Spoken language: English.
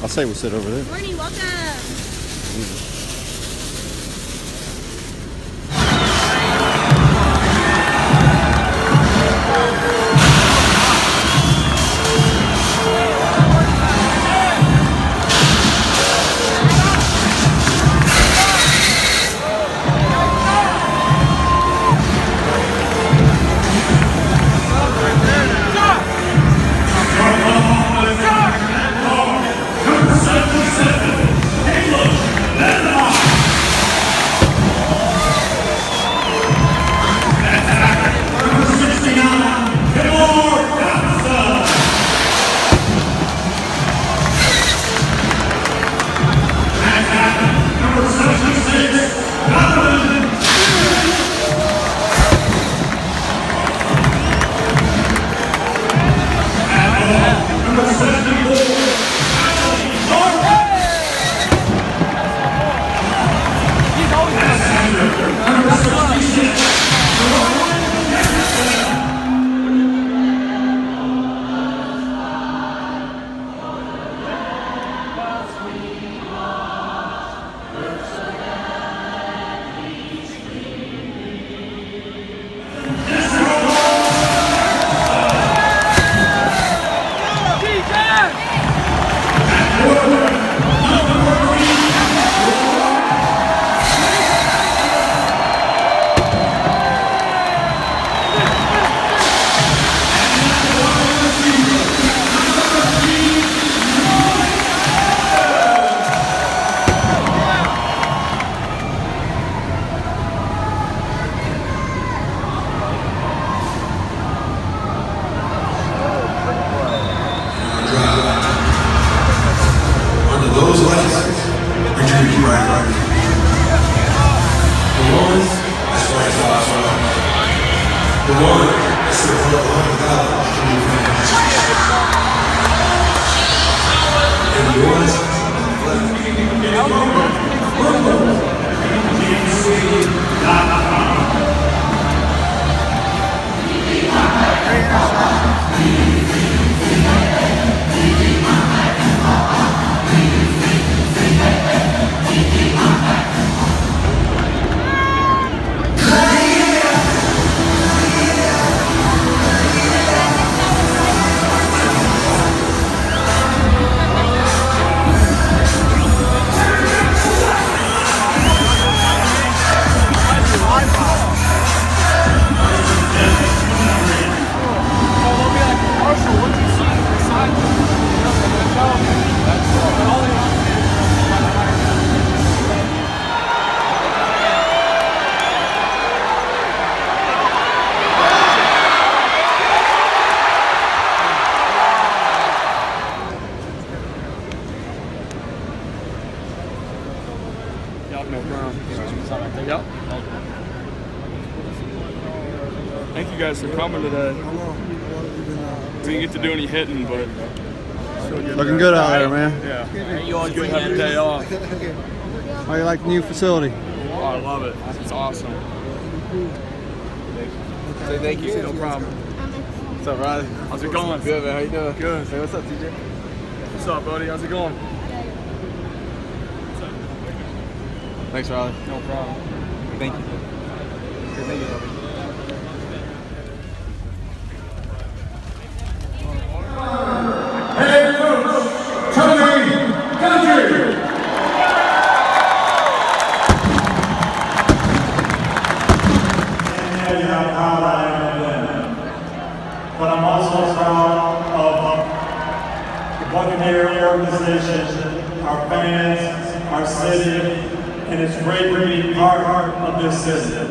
I'll say we'll sit over there. Good morning, welcome. Yep. Thank you guys for coming today. We didn't get to do any hitting, but looking good out there, man. Yeah. You always good to have a day off. How do you like the new facility? Oh, I love it. It's awesome. Say thank you. No problem. What's up, Riley? How's it going? Good, man. How you doing? Good. Hey, what's up, TJ? What's up, buddy? How's it going? Thanks, Riley. No problem. Thank you. Thank you, Robert. Hey, Coach! Country! And you know how proud I am of them. But I'm also proud of the Buccaneer organization, our fans, our city, and it's great to be part of this city.